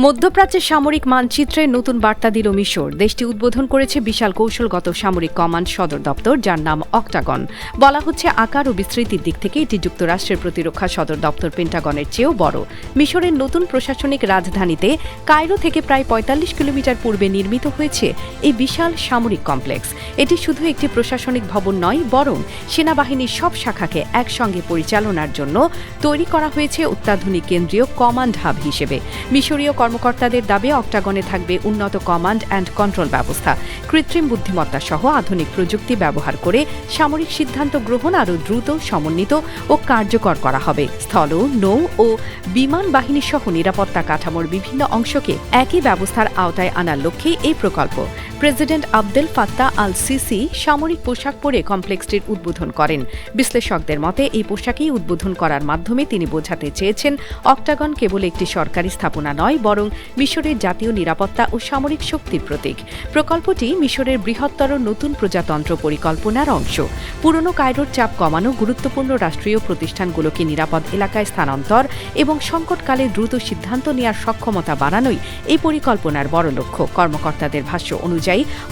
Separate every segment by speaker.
Speaker 1: মধ্যপ্রাচ্যের সামরিক মানচিত্রে নতুন বার্তা দিল মিশর। দেশটি উদ্বোধন করেছে বিশাল কৌশলগত সামরিক কমান্ড সদর দপ্তর, যার নাম অক্টাগন। বলা হচ্ছে, আকার ও বিস্তৃতির দিক থেকে এটি যুক্তরাষ্ট্রের প্রতিরক্ষা সদর দপ্তর পেন্টাগনের চেয়েও বড়। মিশরের নতুন প্রশাসনিক রাজধানীতে কায়রো থেকে প্রায় ৪৫ কিলোমিটার পূর্বে নির্মিত হয়েছে এই বিশাল সামরিক কমপ্লেক্স। এটি শুধু একটি প্রশাসনিক ভবন নয়, বরং সেনাবাহিনীর সব শাখাকে একসঙ্গে পরিচালনার জন্য তৈরি করা হয়েছে অত্যাধুনিক কেন্দ্রীয় কমান্ড হাব হিসেবে। মিশরীয় কর্মকর্তাদের দাবি, অক্টাগনে থাকবে উন্নত কমান্ড অ্যান্ড কন্ট্রোল ব্যবস্থা, কৃত্রিম বুদ্ধিমত্তা সহ আধুনিক প্রযুক্তি ব্যবহার করে সামরিক সিদ্ধান্ত গ্রহণ আরও দ্রুত, সমন্বিত ও কার্যকর করা হবে। স্থল, নৌ ও বিমান বাহিনী সহ নিরাপত্তা কাঠামোর বিভিন্ন অংশকে একই ব্যবস্থার আওতায় আনার লক্ষ্যেই এই প্রকল্প। President Abdel Fattah al CC সামরিক পোশাক পরে কমপ্লেক্সটির উদ্বোধন করেন। বিশ্লেষকদের মতে, এই পোশাকেই উদ্বোধন করার মাধ্যমে তিনি বোঝাতে চেয়েছেন, অক্টাগন কেবল একটি সরকারি স্থাপনা নয়, বরং মিশরের জাতীয় নিরাপত্তা ও সামরিক শক্তির প্রতীক। প্রকল্পটি মিশরের বৃহত্তর নতুন প্রজাতন্ত্র পরিকল্পনার অংশ। পুরনো কায়রোর চাপ কমানো, গুরুত্বপূর্ণ রাষ্ট্রীয় প্রতিষ্ঠানগুলোকে নিরাপদ এলাকায় স্থানান্তর এবং সংকটকালে দ্রুত সিদ্ধান্ত নেওয়ার সক্ষমতা বাড়ানোই এই পরিকল্পনার বড় লক্ষ্য। কর্মকর্তাদের ভাষ্য অনুযায়ী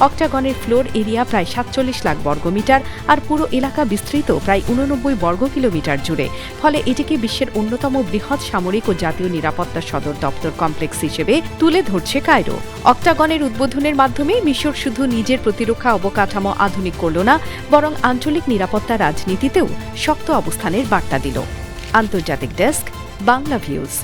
Speaker 1: অক্টাগনের ফ্লোর এরিয়া প্রায় ৪৭ লাখ বর্গমিটার, আর পুরো এলাকা বিস্তৃত প্রায় ৮৯ বর্গ কিলোমিটার জুড়ে। ফলে এটিকে বিশ্বের অন্যতম বৃহৎ সামরিক ও জাতীয় নিরাপত্তা সদর দপ্তর কমপ্লেক্স হিসেবে তুলে ধরছে কায়রো। অক্টাগনের উদ্বোধনের মাধ্যমে মিশর শুধু নিজের প্রতিরক্ষা অবকাঠামো আধুনিক করল না, বরং আঞ্চলিক নিরাপত্তা রাজনীতিতেও শক্ত অবস্থানের বার্তা দিল। আন্তর্জাতিক ডেস্ক, বাংলা ভিউজ।